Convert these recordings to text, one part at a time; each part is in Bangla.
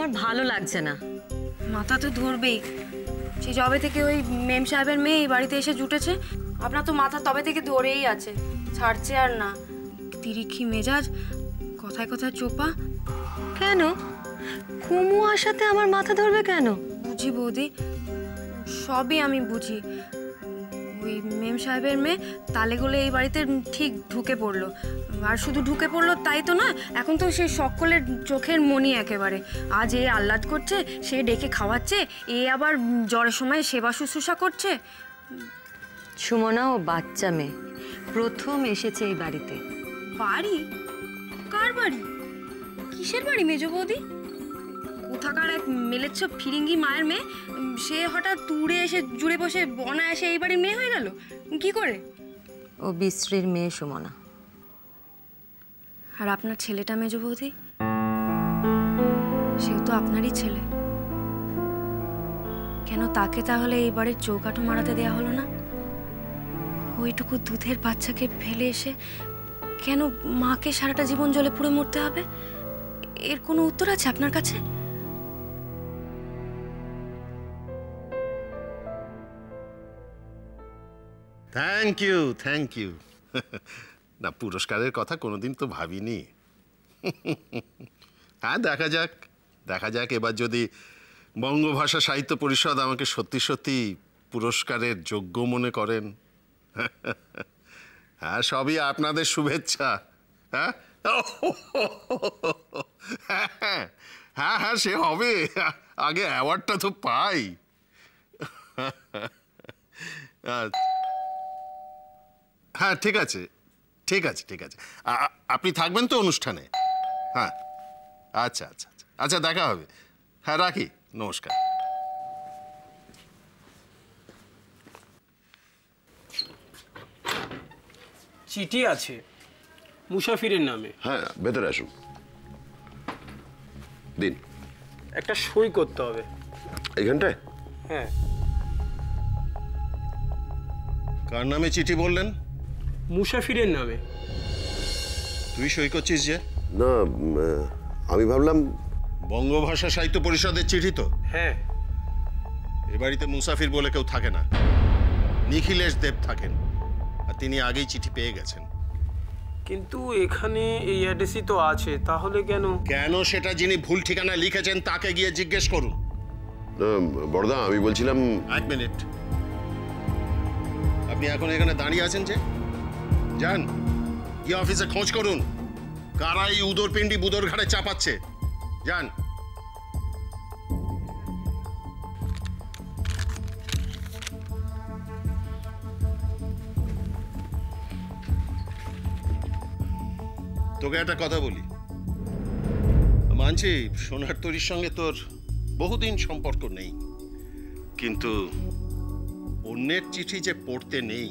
আমার ভালো লাগছে না। মাথা তো ধরবেই, সে যবে থেকে ওই মেম সাহেবের মেয়ে এই বাড়িতে এসে জুটেছে, আপনার তো মাথা তবে থেকে ধরেই আছে, ছাড়ছে আর না। তিরিক্ষি মেজাজ, কথায় কথায় চোপা। কেন কুমু আসাতে আমার মাথা ধরবে কেন? বুঝি বৌদি, সবই আমি বুঝি। ওই মেম সাহেবের মেয়ে তালে গোলে এই বাড়িতে ঠিক ঢুকে পড়লো, আর শুধু ঢুকে পড়লো তাই তো না, এখন তো সে সকলের চোখের মনি একেবারে। আজ এ আহ্লাদ করছে, সে ডেকে খাওয়াচ্ছে, এ আবার জ্বরের সময় সেবা শুশ্রূষা করছে। সুমনা ও বাচ্চা মেয়ে প্রথম এসেছে এই বাড়িতে। বাড়ি? কার বাড়ি? কিসের বাড়ি মেজো বৌদি? কোথাকার এক মেলেচ্ছ ফিরিঙ্গি মায়ের মেয়ে, সে হঠাৎ তুড়ে এসে জুড়ে বসে অনায়াসে এই বাড়ির মেয়ে হয়ে গেল কি করে? ও বিশ্রীর মেয়ে সুমনা। আর আপনার ছেলেটা মেজো বৌদি, সেও তো আপনারই ছেলে, কেন তাকে তাহলে এই বাড়ির চৌকাঠও মারাতে দেয়া হলো না? ওইটুকু দুধের বাচ্চাকে ফেলে এসে কেন মাকে সারাটা জীবন জলে পুড়ে মরতে হবে? এর কোনো উত্তর আছে আপনার কাছে? থ্যাংক ইউ না, পুরস্কারের কথা কোনোদিন তো ভাবিনি। হ্যাঁ, দেখা যাক এবার যদি বঙ্গভাষা সাহিত্য পরিষদ আমাকে সত্যি সত্যি পুরস্কারের যোগ্য মনে করেন। হ্যাঁ, সবই আপনাদের শুভেচ্ছা। হ্যাঁ হ্যাঁ হ্যাঁ, সে হবে, আগে অ্যাওয়ার্ডটা তো পাই। হ্যাঁ, ঠিক আছে। আপনি থাকবেন তো অনুষ্ঠানে? হ্যাঁ, আচ্ছা, দেখা হবে। হ্যাঁ, রাখি, নমস্কার। চিঠি আছে মুসাফিরের নামে। হ্যাঁ, ভেতরে আসুন, দিন। একটা সই করতে হবে এইখানটায়। হ্যাঁ। কার নামে চিঠি বললেন? মুসাফিরের নামে। তুই সই করছিস যে? না, আমি ভাবলাম বঙ্গভাষা সাহিত্য পরিষদের চিঠি তো? হ্যাঁ। এ বাড়িতে মুসাফির বলে কেউ থাকে না, নিখিলেশ দেব থাকেন, আর তিনি আগেই চিঠি পেয়ে গেছেন। কিন্তু এখানে এই অ্যাড্রেসই তো আছে, তাহলে কেন সেটা যিনি ভুল ঠিকানা লিখেছেন তাকে গিয়ে জিজ্ঞেস করুন। বড়দা, আমি বলছিলাম। এক মিনিট, আপনি এখন এখানে দাঁড়িয়ে আছেন যে? যান, গিয়ে অফিসে খোঁজ করুন কারা এই উদরপিণ্ডি বুদর ঘাড়ে চাপাচ্ছে। যান। তোকে একটা কথা বলি, মানছি সোনার তরীর সঙ্গে তোর বহুদিন সম্পর্ক নেই, কিন্তু অন্যের চিঠি যে পড়তে নেই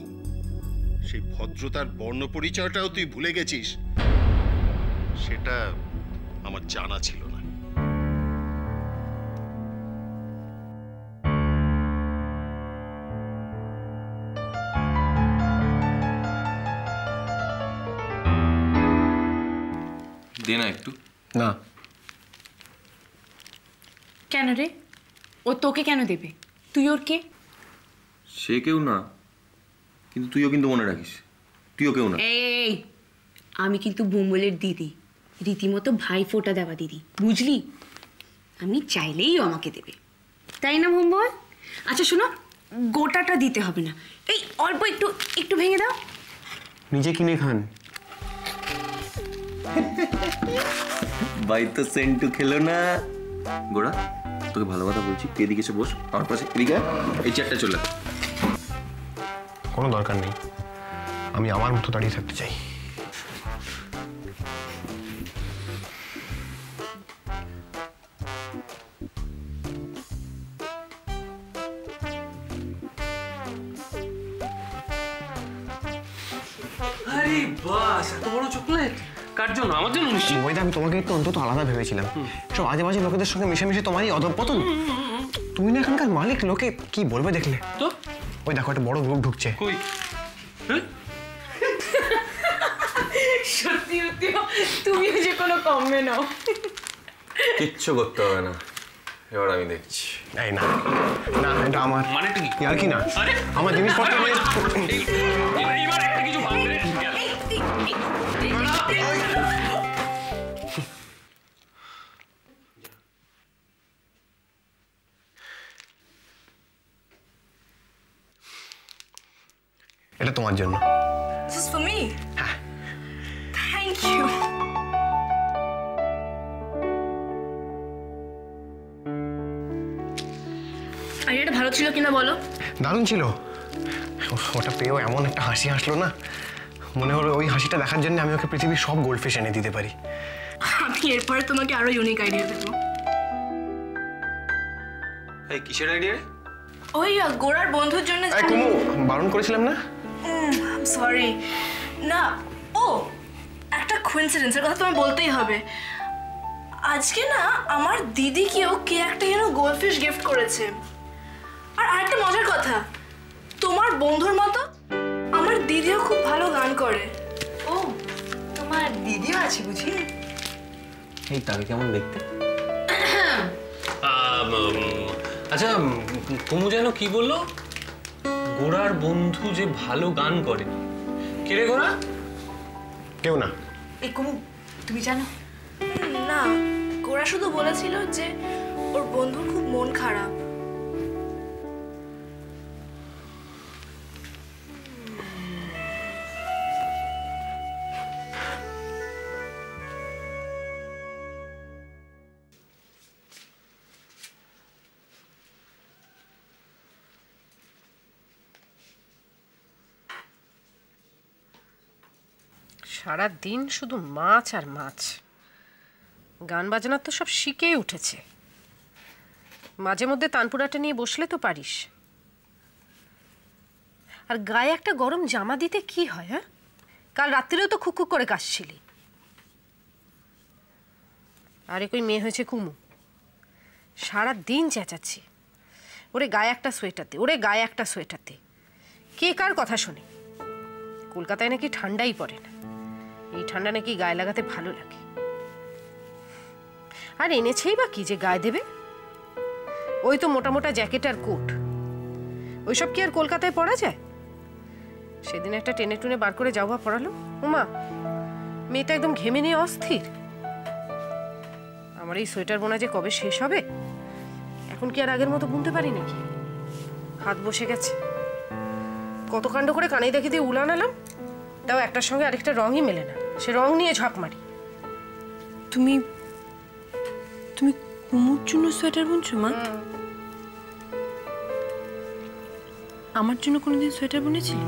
সেই ভদ্রতার বর্ণ পরিচয়টাও তুই ভুলে গেছিস, সেটা আমার জানা ছিল না। দে না একটু। না। কেন রে? ও তোকে কেন দেবে? তুই ওর কে? সে কেউ না, কিন্তু তুইও কিন্তু মনে রাখিস, তুইও কেউ না। এই, আমি কিন্তু বুমবুলের দিদি, রীতিমতো ভাই ফোঁটা দেওয়া দিদি, বুঝলি? আমি চাইলেই ও আমাকে দেবে, তাই না বুমবুল? আচ্ছা শোনো, গোটাটা দিতে হবে না, এই অল্প একটু একটু ভেঙে দাও। নিজে কিনে খান। ভাই তো সেন্টু খেলো না। গোড়া, তোকে ভালো কথা বলছি, তুই এদিকে এসে বস আমার পাশে, এদিকে এই চেয়ারটা চলে। কোনো দরকার নেই, আমি আমার মতো দাঁড়িয়ে থাকতে চাই। আরে বাস, এত বড় চকলেট কার জন্য? আমার জন্য নিশ্চয়ই। ওইটা আমি তোমাকে একটু অন্তত আলাদা ভেবেছিলাম, সব আজে বাজে লোকেদের সঙ্গে মিশে তোমারই অধঃপতন। তুমি না এখানকার মালিক, লোকে কি বলবে দেখলে তো? ওই দেখো একটা বড় গ্রুপ ঢুকছে। কই? সত্যি তুমিও যে কোনো কমবে নাও। কিচ্ছু করতে হবে না, এবার আমি দেখছি। এই না না, এটা আমার মানে কি আর কি না আমার জিনিসপত্র নিয়ে এবার একটা কিছু ভাববে। এটা তোমার জন্য। This is for me. Thank you. আর এটা ভালো ছিল কিনা বলো? দারুণ ছিল। ওটা পেয়েও এমন একটা হাসি হাসলো না, মনে হলো ওই হাসিটা দেখার জন্য আমি ওকে পৃথিবীর সব গোল্ডফিশ এনে দিতে পারি। আমি এরপরে তোমাকে আরো ইউনিক আইডিয়া দেবো। এই কিসের আইডিয়া? ওই গোড়ার বন্ধুর জন্য। এই কুমু, বারণ করেছিলাম না? সরি না, ও একটা কোইন্সিডেন্সের কথা তোমায় বলতেই হবে। আজকে না আমার দিদিকেও কে একটা যেন গোল্ডফিশ গিফট করেছে। আর আরেকটা মজার কথা, তোমার বন্ধুর মতো আমার দিদিও খুব ভালো গান করে। ও তোমার দিদিও আছে বুঝি? এই তাকে কেমন দেখতে? আচ্ছা কুমু যেন কি বললো, গোড়ার বন্ধু যে ভালো গান করে, কে রে গোড়া? কেউ না। এই কুমু তুমি জানো? না, গোরা শুধু বলেছিল যে ওর বন্ধুর খুব মন খারাপ। সারা দিন শুধু মাছ আর মাছ। গান বাজনার তো সব শিখেই উঠেছে, মাঝে মধ্যে তানপুরাটা নিয়ে বসলে তো পারিস। আর গায়ে একটা গরম জামা দিতে কি হয়? হ্যাঁ, কাল রাত্রিরেও তো খুক খুক করে কাশছিলি। আরে কই মেয়ে হয়েছে কুমু, সারা দিন চেঁচাচ্ছি, ওরে গায়ে একটা সোয়েটার দে, ওরে গায়ে একটা সোয়েটার দে। কে কার কথা শোনে? কলকাতায় নাকি ঠান্ডাই পড়ে না, এই ঠান্ডা নাকি গায়ে লাগাতে ভালো লাগে। আর এনেছেই বা কি যে গায়ে দেবে? ওই তো মোটা মোটা জ্যাকেট আর কোট, ওইসব কি আর কলকাতায় পরা যায়? সেদিন একটা টেনে টুনে বার করে যাওয়া পড়ালো, উমা মেয়েটা একদম ঘেমে নিয়ে অস্থির। আমার এই সোয়েটার বোনা যে কবে শেষ হবে, এখন কি আর আগের মতো বুনতে পারি নাকি? হাত বসে গেছে। কত কাণ্ড করে কানেই দেখে দিয়ে উলান আলাম, তাও একটার সঙ্গে আরেকটা রঙই মেলে না, সে রং নিয়ে ঝাঁপ মারি। তুমি তুমি কুমুর জন্য সোয়েটার বুনছো মা? আমার জন্য কোনোদিন সোয়েটার বুনেছিলে?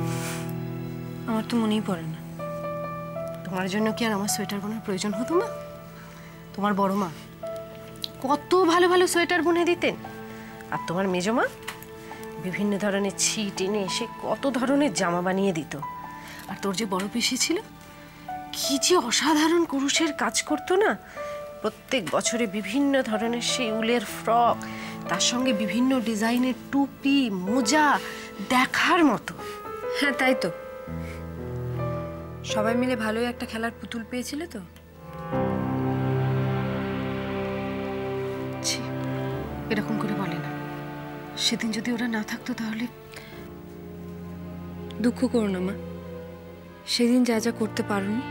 আমার তো মনেই পড়ে না। তোমার জন্য কি আর আমার সোয়েটার বোনার প্রয়োজন হতো না? তোমার বড় মা কত ভালো ভালো সোয়েটার বুনে দিতেন, আর তোমার মেজো মা বিভিন্ন ধরনের ছিট এনে এসে কত ধরনের জামা বানিয়ে দিত। আর তোর যে বড় পিসি ছিল, কি যে অসাধারণ কুরুশের কাজ করতো না। প্রত্যেক বছরে বিভিন্ন ধরনের সেই উলের ফ্রক, তার সঙ্গে বিভিন্ন ডিজাইনের টুপি মোজা, দেখার মতো। হ্যাঁ তাই তো, সবাই মিলে ভালোই একটা খেলার পুতুল পেয়েছিলে তো। ছি, এরকম করে বলে না। সেদিন যদি ওরা না থাকতো তাহলে। দুঃখ করো না মা, সেদিন যা যা করতে পারোনি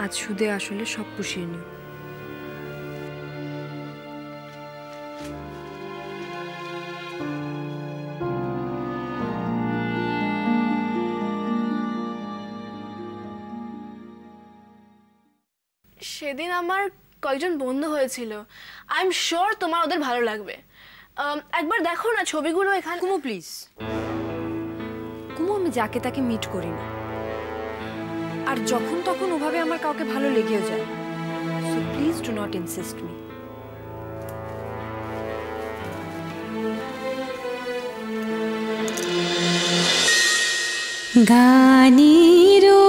আজ সুদে আসলে সব পুষিয়ে নিও। সেদিন আমার কয়েকজন বন্ধু হয়েছিল, আই এম শিওর তোমার ওদের ভালো লাগবে। একবার দেখো না ছবিগুলো এখানে। কুমু প্লিজ, কুমু আমি যাকে তাকে মিট করি না, আর যখন তখন ওভাবে আমার কাউকে ভালো লেগেও যায়। So please do not insist me. গানিরো